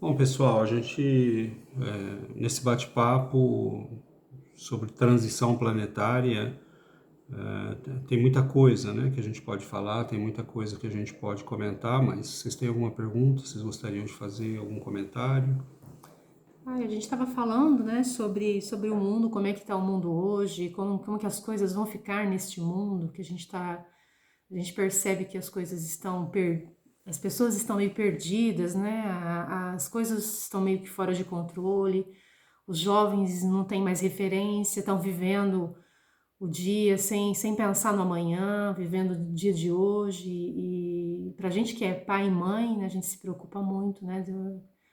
Bom, pessoal, a gente, nesse bate-papo sobre transição planetária, tem muita coisa, né, que a gente pode falar, tem muita coisa que a gente pode comentar, mas vocês têm alguma pergunta? Vocês gostariam de fazer algum comentário? A gente estava falando, né, sobre o mundo, como é que está o mundo hoje, como que as coisas vão ficar neste mundo, que a gente percebe que as pessoas estão meio perdidas, né, as coisas estão meio que fora de controle, os jovens não têm mais referência, estão vivendo o dia sem pensar no amanhã, vivendo o dia de hoje. E para a gente que é pai e mãe, né, a gente se preocupa muito, né,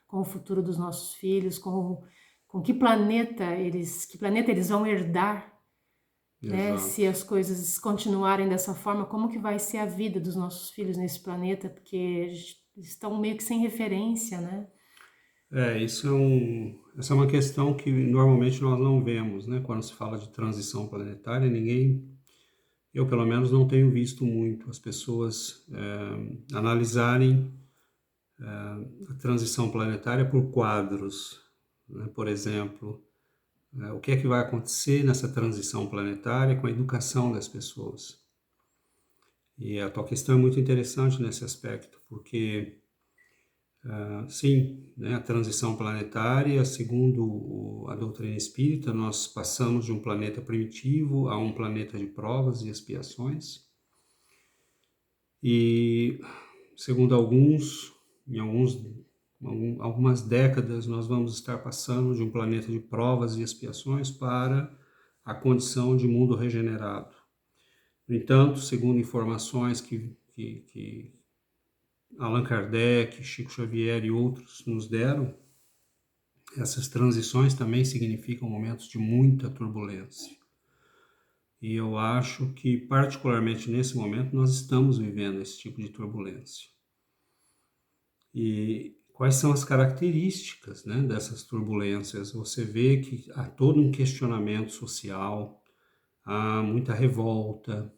com o futuro dos nossos filhos, com que planeta eles vão herdar, né? Se Exato. as coisas continuarem dessa forma, como que vai ser a vida dos nossos filhos nesse planeta? Porque eles estão meio que sem referência, né? Essa é uma questão que normalmente nós não vemos, né? Quando se fala de transição planetária, eu pelo menos não tenho visto muito as pessoas analisarem a transição planetária por quadros, né? Por exemplo, o que é que vai acontecer nessa transição planetária com a educação das pessoas. E a tua questão é muito interessante nesse aspecto, porque, sim, né, a transição planetária, segundo a doutrina espírita, nós passamos de um planeta primitivo a um planeta de provas e expiações, e, segundo algumas décadas, nós vamos estar passando de um planeta de provas e expiações para a condição de mundo regenerado. No entanto, segundo informações que Allan Kardec, Chico Xavier e outros nos deram, essas transições também significam momentos de muita turbulência. E eu acho que, particularmente nesse momento, nós estamos vivendo esse tipo de turbulência. E quais são as características, né, dessas turbulências? Você vê que há todo um questionamento social, há muita revolta,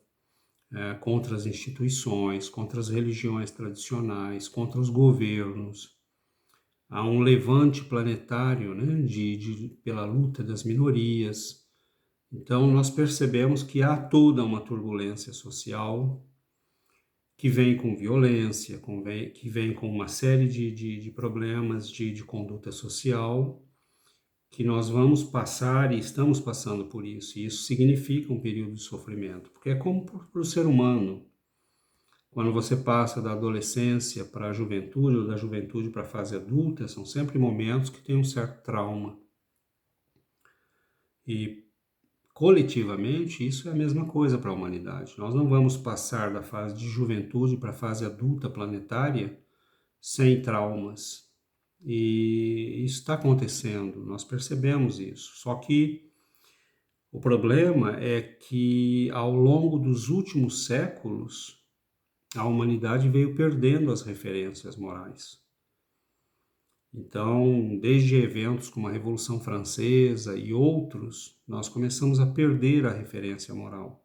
contra as instituições, contra as religiões tradicionais, contra os governos. Há um levante planetário, né, pela luta das minorias. Então, nós percebemos que há toda uma turbulência social que vem com violência, que vem com uma série de problemas de conduta social, que nós vamos passar e estamos passando por isso. E isso significa um período de sofrimento, porque é como para o ser humano. Quando você passa da adolescência para a juventude ou da juventude para a fase adulta, são sempre momentos que têm um certo trauma. E coletivamente, isso é a mesma coisa para a humanidade. Nós não vamos passar da fase de juventude para a fase adulta planetária sem traumas. E isso está acontecendo, nós percebemos isso. Só que o problema é que ao longo dos últimos séculos, a humanidade veio perdendo as referências morais. Então, desde eventos como a Revolução Francesa e outros, nós começamos a perder a referência moral.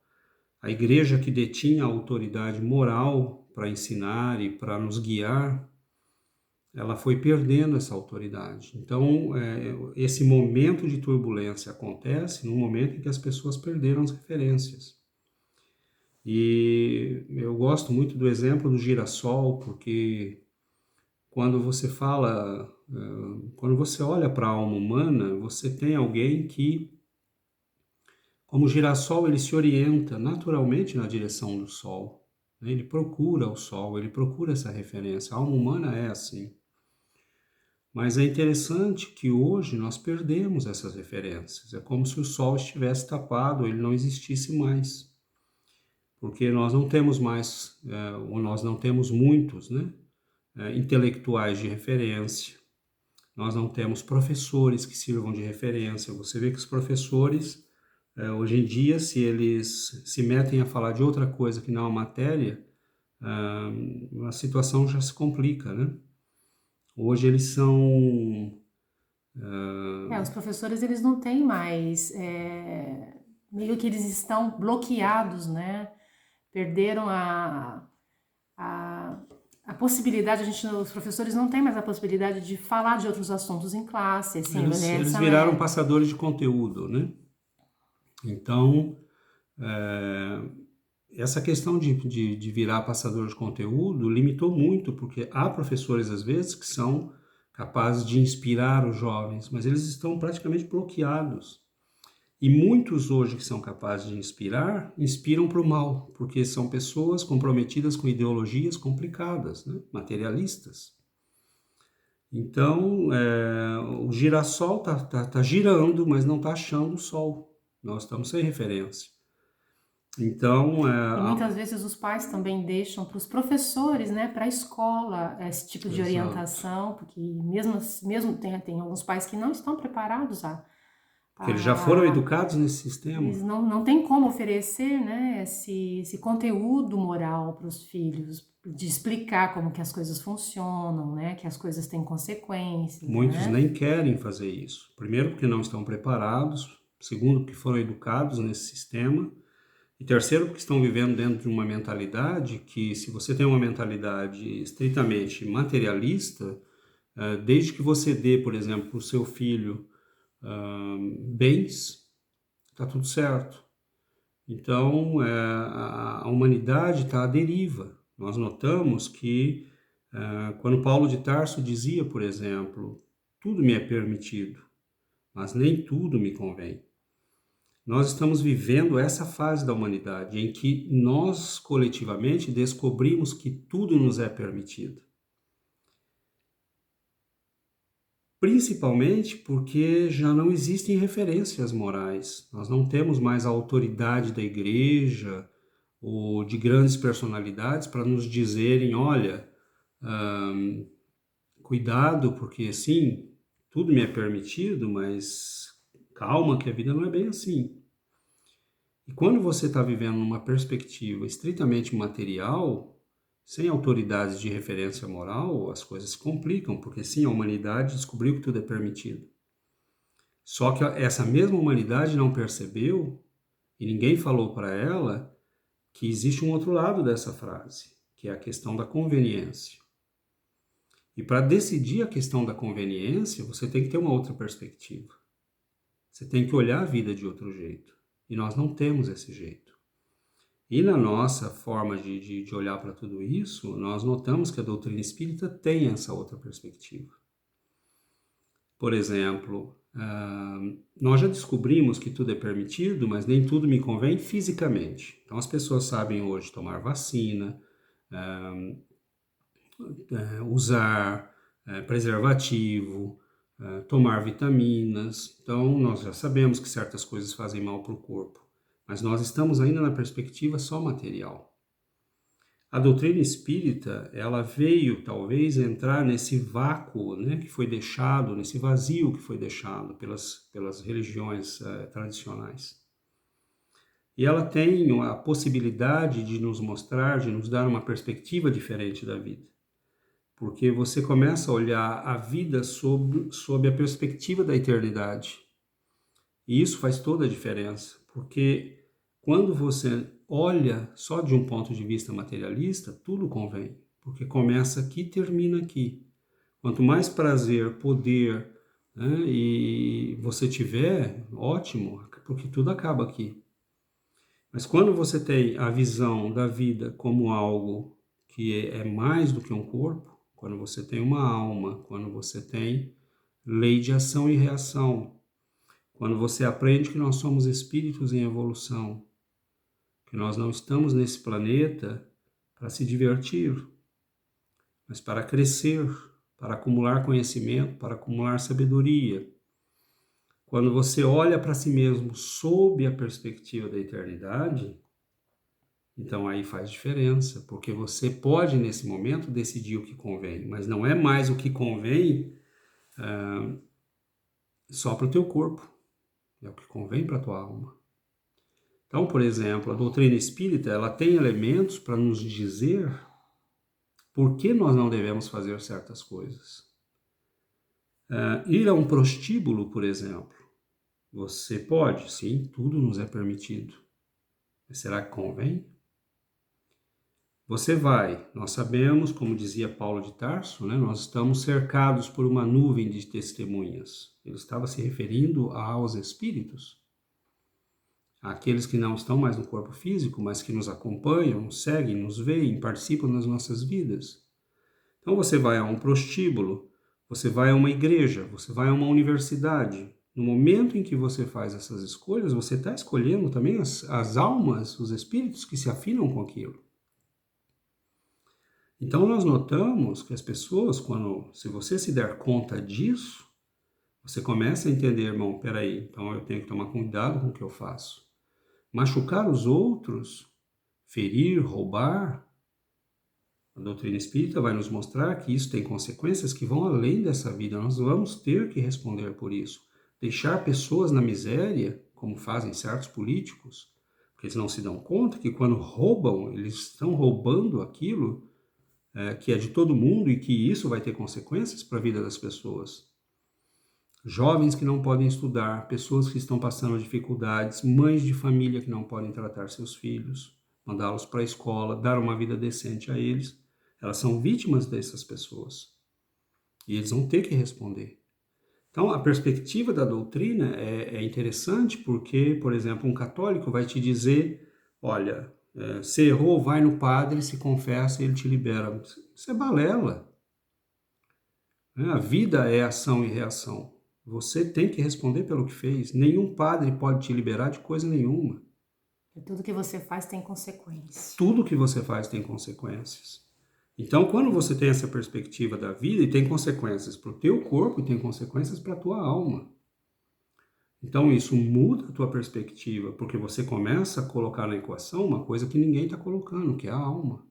A igreja que detinha a autoridade moral para ensinar e para nos guiar, ela foi perdendo essa autoridade. Então, esse momento de turbulência acontece no momento em que as pessoas perderam as referências. E eu gosto muito do exemplo do girassol, porque quando você fala, quando você olha para a alma humana, você tem alguém que, como girassol, ele se orienta naturalmente na direção do sol, né? Ele procura o sol, ele procura essa referência. A alma humana é assim. Mas é interessante que hoje nós perdemos essas referências. É como se o sol estivesse tapado, ele não existisse mais. Porque nós não temos mais, ou nós não temos muitos, né, intelectuais de referência. Nós não temos professores que sirvam de referência. Você vê que os professores, hoje em dia, se eles se metem a falar de outra coisa que não a matéria, a situação já se complica, né? Hoje eles são. Os professores eles não têm mais, meio que eles estão bloqueados, né? Perderam a a possibilidade, os professores não têm mais a possibilidade de falar de outros assuntos em classe, assim, Eles viraram passadores de conteúdo, né? Então, essa questão de virar passador de conteúdo limitou muito, porque há professores, às vezes, que são capazes de inspirar os jovens, mas eles estão praticamente bloqueados. E muitos hoje que são capazes de inspirar, inspiram para o mal, porque são pessoas comprometidas com ideologias complicadas, né? Materialistas. Então, o girassol tá girando, mas não está achando o sol. Nós estamos sem referência. Então, E muitas vezes os pais também deixam para os professores, né, para a escola, esse tipo de exato. orientação, porque mesmo tem alguns pais que não estão preparados Porque eles já foram a educados nesse eles sistema. não têm como oferecer, né, esse conteúdo moral para os filhos, de explicar como que as coisas funcionam, né, que as coisas têm consequências, Muitos né? nem querem fazer isso. Primeiro, porque não estão preparados. Segundo, porque foram educados nesse sistema. E terceiro, porque estão vivendo dentro de uma mentalidade que, se você tem uma mentalidade estritamente materialista, desde que você dê, por exemplo, para o seu filho bens, está tudo certo. Então, a humanidade está à deriva. Nós notamos que, quando Paulo de Tarso dizia, por exemplo, tudo me é permitido, mas nem tudo me convém. Nós estamos vivendo essa fase da humanidade em que nós, coletivamente, descobrimos que tudo nos é permitido. Principalmente porque já não existem referências morais. Nós não temos mais a autoridade da igreja ou de grandes personalidades para nos dizerem, olha, cuidado, porque sim, tudo me é permitido, mas calma que a vida não é bem assim. E quando você está vivendo numa perspectiva estritamente material, sem autoridades de referência moral, as coisas se complicam, porque sim, a humanidade descobriu que tudo é permitido. Só que essa mesma humanidade não percebeu, e ninguém falou para ela, que existe um outro lado dessa frase, que é a questão da conveniência. E para decidir a questão da conveniência, você tem que ter uma outra perspectiva. Você tem que olhar a vida de outro jeito. E nós não temos esse jeito. E na nossa forma de olhar para tudo isso, nós notamos que a doutrina espírita tem essa outra perspectiva. Por exemplo, nós já descobrimos que tudo é permitido, mas nem tudo me convém fisicamente. Então as pessoas sabem hoje tomar vacina, usar preservativo, tomar vitaminas. Então nós já sabemos que certas coisas fazem mal para o corpo, mas nós estamos ainda na perspectiva só material. A doutrina espírita, ela veio talvez entrar nesse vácuo, né, que foi deixado, nesse vazio que foi deixado pelas religiões tradicionais. E ela tem a possibilidade de nos mostrar, de nos dar uma perspectiva diferente da vida. Porque você começa a olhar a vida sob a perspectiva da eternidade. E isso faz toda a diferença, porque quando você olha só de um ponto de vista materialista, tudo convém, porque começa aqui e termina aqui. Quanto mais prazer, poder, né, e você tiver, ótimo, porque tudo acaba aqui. Mas quando você tem a visão da vida como algo que é mais do que um corpo, quando você tem uma alma, quando você tem lei de ação e reação, quando você aprende que nós somos espíritos em evolução, que nós não estamos nesse planeta para se divertir, mas para crescer, para acumular conhecimento, para acumular sabedoria. Quando você olha para si mesmo sob a perspectiva da eternidade, então aí faz diferença, porque você pode nesse momento decidir o que convém, mas não é mais o que convém só para o teu corpo, é o que convém para a tua alma. Então, por exemplo, a doutrina espírita, ela tem elementos para nos dizer por que nós não devemos fazer certas coisas. Ir a um prostíbulo, por exemplo, você pode, sim, tudo nos é permitido. Mas será que convém? Nós sabemos, como dizia Paulo de Tarso, né, nós estamos cercados por uma nuvem de testemunhas. Ele estava se referindo aos espíritos, àqueles que não estão mais no corpo físico, mas que nos acompanham, nos seguem, nos veem, participam das nossas vidas. Então você vai a um prostíbulo, você vai a uma igreja, você vai a uma universidade. No momento em que você faz essas escolhas, você está escolhendo também as almas, os espíritos que se afinam com aquilo. Então nós notamos que as pessoas, se você se der conta disso, você começa a entender, irmão, peraí, então eu tenho que tomar cuidado com o que eu faço. Machucar os outros, ferir, roubar, a doutrina espírita vai nos mostrar que isso tem consequências que vão além dessa vida. Nós vamos ter que responder por isso. Deixar pessoas na miséria, como fazem certos políticos, porque eles não se dão conta que quando roubam, eles estão roubando aquilo que é de todo mundo e que isso vai ter consequências para a vida das pessoas. Jovens que não podem estudar, pessoas que estão passando dificuldades, mães de família que não podem tratar seus filhos, mandá-los para a escola, dar uma vida decente a eles. Elas são vítimas dessas pessoas. E eles vão ter que responder. Então, a perspectiva da doutrina é interessante porque, por exemplo, um católico vai te dizer, olha, se errou, vai no padre, se confessa e ele te libera. Isso é balela. A vida é ação e reação. Você tem que responder pelo que fez. Nenhum padre pode te liberar de coisa nenhuma. E tudo que você faz tem consequência. Tudo que você faz tem consequências. Então, quando você tem essa perspectiva da vida, e tem consequências para o teu corpo e tem consequências para a tua alma. Então, isso muda a tua perspectiva, porque você começa a colocar na equação uma coisa que ninguém está colocando, que é a alma.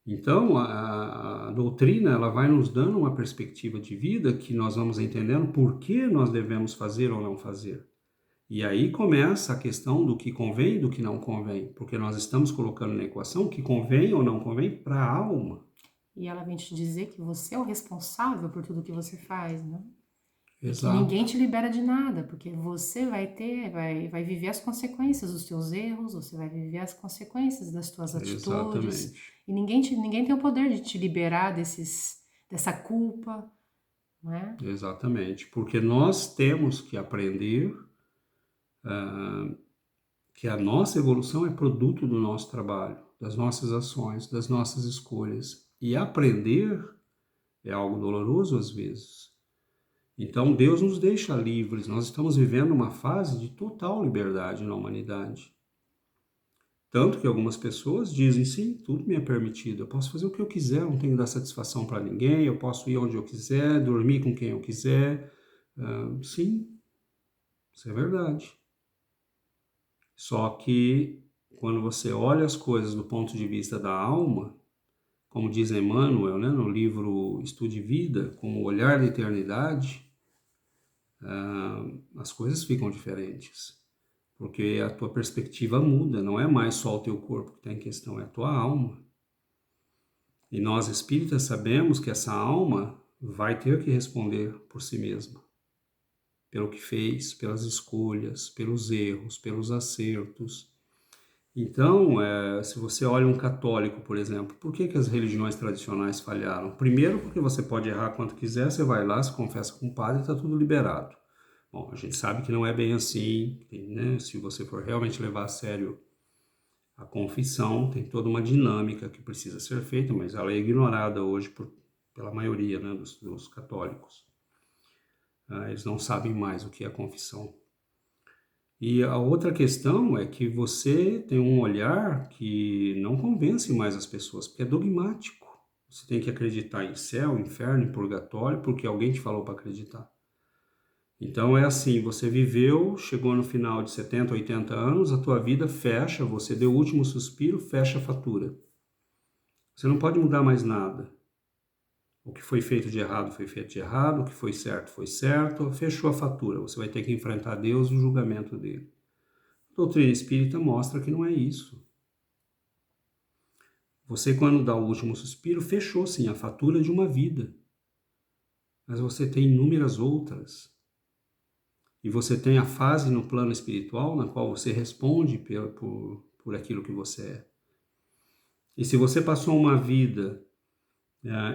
Então, a doutrina ela vai nos dando uma perspectiva de vida que nós vamos entendendo por que nós devemos fazer ou não fazer. E aí começa a questão do que convém e do que não convém, porque nós estamos colocando na equação o que convém ou não convém para a alma. E ela vem te dizer que você é o responsável por tudo que você faz, né? Exato. E que ninguém te libera de nada, porque você vai viver as consequências dos teus erros, você vai viver as consequências das tuas atitudes. Exatamente. E ninguém tem o poder de te liberar dessa culpa, né? Exatamente, porque nós temos que aprender que a nossa evolução é produto do nosso trabalho, das nossas ações, das nossas escolhas. E aprender é algo doloroso às vezes. Então Deus nos deixa livres, nós estamos vivendo uma fase de total liberdade na humanidade. Tanto que algumas pessoas dizem, sim, tudo me é permitido, eu posso fazer o que eu quiser, não tenho que dar satisfação para ninguém, eu posso ir onde eu quiser, dormir com quem eu quiser. Sim, isso é verdade. Só que quando você olha as coisas do ponto de vista da alma, como diz Emmanuel, né, no livro Estude Vida, com o olhar da eternidade, as coisas ficam diferentes. Porque a tua perspectiva muda, não é mais só o teu corpo que está em questão, é a tua alma. E nós espíritas sabemos que essa alma vai ter que responder por si mesma. Pelo que fez, pelas escolhas, pelos erros, pelos acertos. Então, se você olha um católico, por exemplo, por que as religiões tradicionais falharam? Primeiro, porque você pode errar quanto quiser, você vai lá, se confessa com o padre e está tudo liberado. Bom, a gente sabe que não é bem assim, né? Se você for realmente levar a sério a confissão, tem toda uma dinâmica que precisa ser feita, mas ela é ignorada hoje pela maioria, né, dos católicos. Eles não sabem mais o que é a confissão. E a outra questão é que você tem um olhar que não convence mais as pessoas, porque é dogmático. Você tem que acreditar em céu, inferno, em purgatório, porque alguém te falou para acreditar. Então é assim, você viveu, chegou no final de 70, 80 anos, a tua vida fecha, você deu o último suspiro, fecha a fatura. Você não pode mudar mais nada. O que foi feito de errado foi feito de errado, o que foi certo, fechou a fatura. Você vai ter que enfrentar Deus e o julgamento dele. A doutrina espírita mostra que não é isso. Você, quando dá o último suspiro, fechou sim a fatura de uma vida. Mas você tem inúmeras outras. E você tem a fase no plano espiritual na qual você responde por aquilo que você é. E se você passou uma vida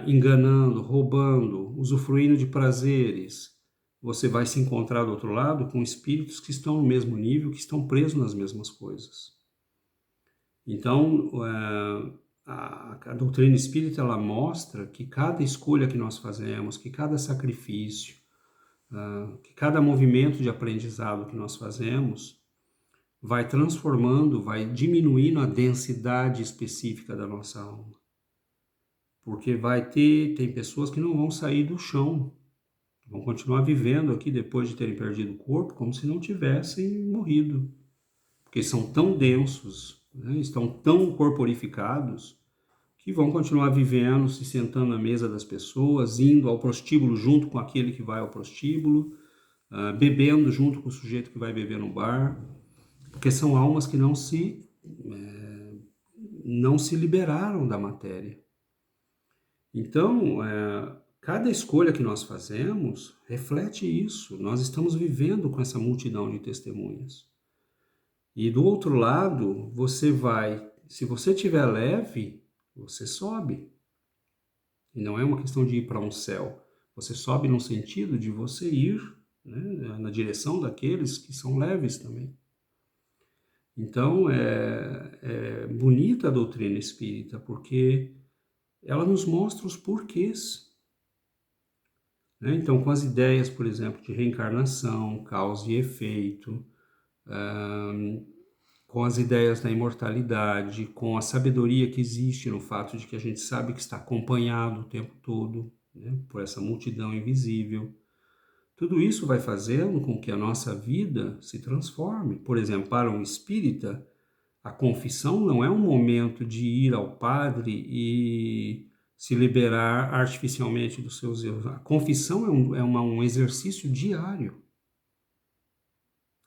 enganando, roubando, usufruindo de prazeres, você vai se encontrar do outro lado com espíritos que estão no mesmo nível, que estão presos nas mesmas coisas. Então, a doutrina espírita, ela mostra que cada escolha que nós fazemos, que cada sacrifício, que cada movimento de aprendizado que nós fazemos vai transformando, vai diminuindo a densidade específica da nossa alma. Porque tem pessoas que não vão sair do chão, vão continuar vivendo aqui depois de terem perdido o corpo, como se não tivessem morrido. Porque são tão densos, né, estão tão corporificados, que vão continuar vivendo, se sentando na mesa das pessoas, indo ao prostíbulo junto com aquele que vai ao prostíbulo, bebendo junto com o sujeito que vai beber no bar, porque são almas que não se liberaram da matéria. Então, cada escolha que nós fazemos reflete isso. Nós estamos vivendo com essa multidão de testemunhas. E do outro lado, se você estiver leve, você sobe. E não é uma questão de ir para um céu. Você sobe no sentido de você ir, né, na direção daqueles que são leves também. Então, é bonita a doutrina espírita, porque ela nos mostra os porquês. Né? Então, com as ideias, por exemplo, de reencarnação, causa e efeito, com as ideias da imortalidade, com a sabedoria que existe no fato de que a gente sabe que está acompanhado o tempo todo, né, por essa multidão invisível. Tudo isso vai fazendo com que a nossa vida se transforme. Por exemplo, para um espírita, a confissão não é um momento de ir ao padre e se liberar artificialmente dos seus erros. A confissão um exercício diário.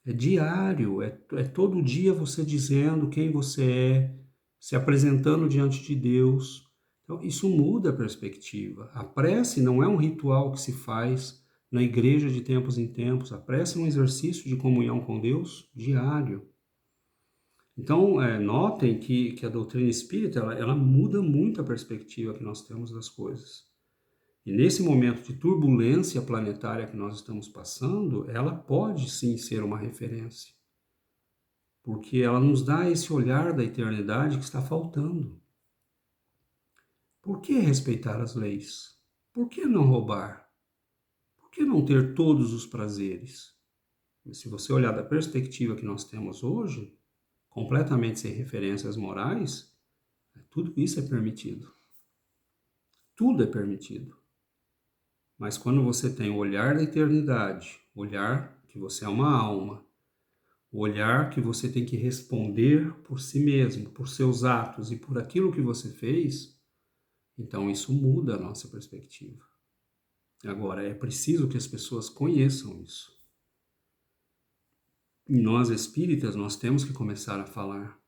É diário, é todo dia você dizendo quem você é, se apresentando diante de Deus. Então, isso muda a perspectiva. A prece não é um ritual que se faz na igreja de tempos em tempos. A prece é um exercício de comunhão com Deus diário. Então, notem que a doutrina espírita, ela muda muito a perspectiva que nós temos das coisas. E nesse momento de turbulência planetária que nós estamos passando, ela pode sim ser uma referência. Porque ela nos dá esse olhar da eternidade que está faltando. Por que respeitar as leis? Por que não roubar? Por que não ter todos os prazeres? Mas se você olhar da perspectiva que nós temos hoje, completamente sem referências morais, tudo isso é permitido. Tudo é permitido. Mas quando você tem o olhar da eternidade, o olhar que você é uma alma, o olhar que você tem que responder por si mesmo, por seus atos e por aquilo que você fez, então isso muda a nossa perspectiva. Agora, é preciso que as pessoas conheçam isso. E nós espíritas, nós temos que começar a falar.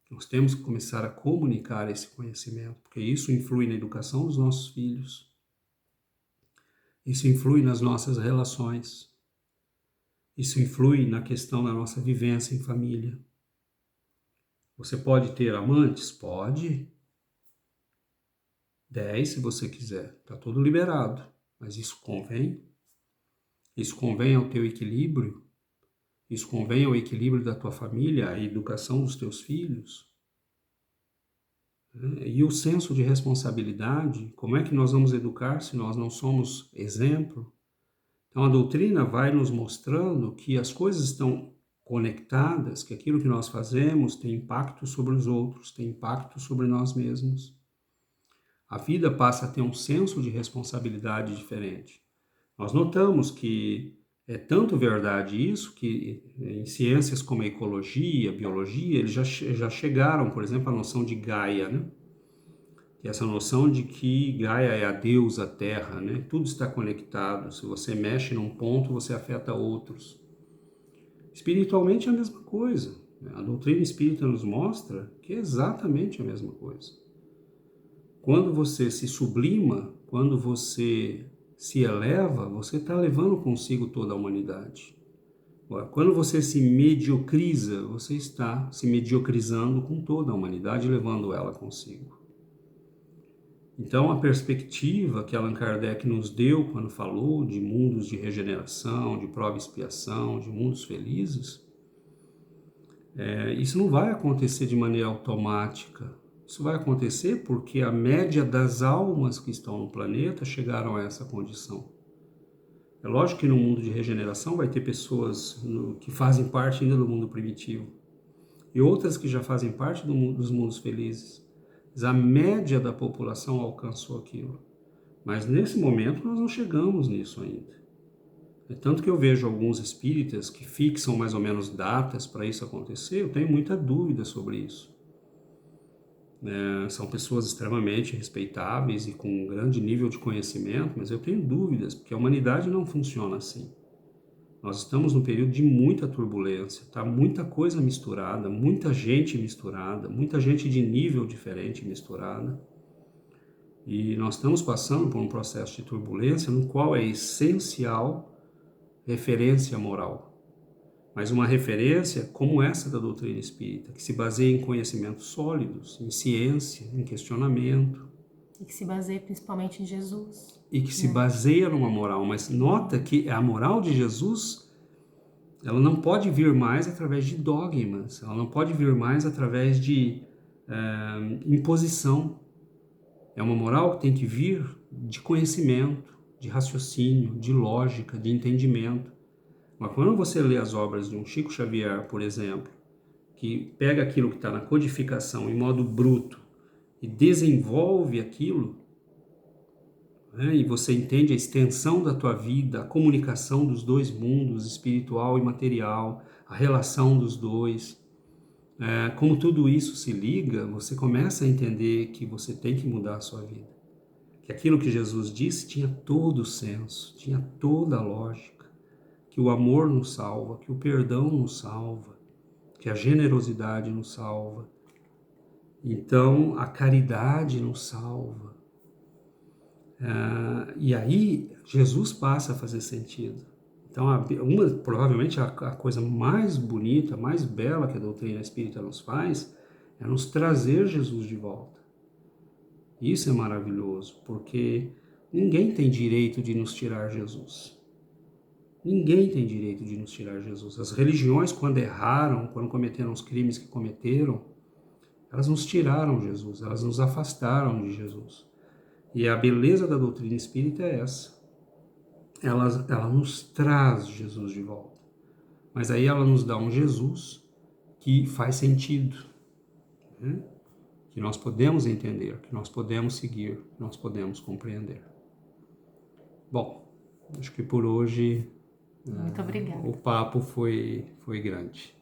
Nós temos que começar a comunicar esse conhecimento, porque isso influi na educação dos nossos filhos. Isso influi nas nossas relações. Isso influi na questão da nossa vivência em família. Você pode ter amantes? Pode. 10 se você quiser. Está tudo liberado. Mas isso convém? Isso convém ao teu equilíbrio? Isso convém ao equilíbrio da tua família, à educação dos teus filhos? E o senso de responsabilidade? Como é que nós vamos educar se nós não somos exemplo? Então, a doutrina vai nos mostrando que as coisas estão conectadas, que aquilo que nós fazemos tem impacto sobre os outros, tem impacto sobre nós mesmos. A vida passa a ter um senso de responsabilidade diferente. Nós notamos que é tanto verdade isso que em ciências como a ecologia, a biologia, eles já chegaram, por exemplo, à noção de Gaia, né? Que é essa noção de que Gaia é a deusa Terra, né? Tudo está conectado. Se você mexe num ponto, você afeta outros. Espiritualmente é a mesma coisa. A doutrina espírita nos mostra que é exatamente a mesma coisa. Quando você se sublima, quando você se eleva, você está levando consigo toda a humanidade. Quando você se mediocriza, você está se mediocrizando com toda a humanidade, levando ela consigo. Então, a perspectiva que Allan Kardec nos deu quando falou de mundos de regeneração, de prova e expiação, de mundos felizes, isso não vai acontecer de maneira automática. Isso vai acontecer porque a média das almas que estão no planeta chegaram a essa condição. É lógico que no mundo de regeneração vai ter pessoas que fazem parte ainda do mundo primitivo e outras que já fazem parte dos mundos felizes. Mas a média da população alcançou aquilo. Mas nesse momento nós não chegamos nisso ainda. É tanto que eu vejo alguns espíritas que fixam mais ou menos datas para isso acontecer, eu tenho muita dúvida sobre isso. São pessoas extremamente respeitáveis e com um grande nível de conhecimento, mas eu tenho dúvidas, porque a humanidade não funciona assim. Nós estamos num período de muita turbulência, tá? Muita coisa misturada, muita gente de nível diferente misturada. E nós estamos passando por um processo de turbulência no qual é essencial referência moral. Mas uma referência como essa da doutrina espírita, que se baseia em conhecimentos sólidos, em ciência, em questionamento. E que se baseia principalmente em Jesus. E que se baseia numa moral. Mas nota que a moral de Jesus, ela não pode vir mais através de dogmas, ela não pode vir mais através de imposição. É uma moral que tem que vir de conhecimento, de raciocínio, de lógica, de entendimento. Mas quando você lê as obras de um Chico Xavier, por exemplo, que pega aquilo que está na codificação em modo bruto e desenvolve aquilo, né, e você entende a extensão da tua vida, a comunicação dos dois mundos, espiritual e material, a relação dos dois, como tudo isso se liga, você começa a entender que você tem que mudar a sua vida. Que aquilo que Jesus disse tinha todo o senso, tinha toda a lógica. Que o amor nos salva, que o perdão nos salva, que a generosidade nos salva. Então, a caridade nos salva. E aí, Jesus passa a fazer sentido. Então, provavelmente a coisa mais bonita, mais bela que a doutrina espírita nos faz é nos trazer Jesus de volta. Isso é maravilhoso, porque ninguém tem direito de nos tirar Jesus. Ninguém tem direito de nos tirar Jesus. As religiões, quando erraram, quando cometeram os crimes que cometeram, elas nos tiraram Jesus, elas nos afastaram de Jesus. E a beleza da doutrina espírita é essa. Ela nos traz Jesus de volta. Mas aí ela nos dá um Jesus que faz sentido, né? Que nós podemos entender, que nós podemos seguir, que nós podemos compreender. Bom, acho que por hoje muito obrigada. o papo foi grande.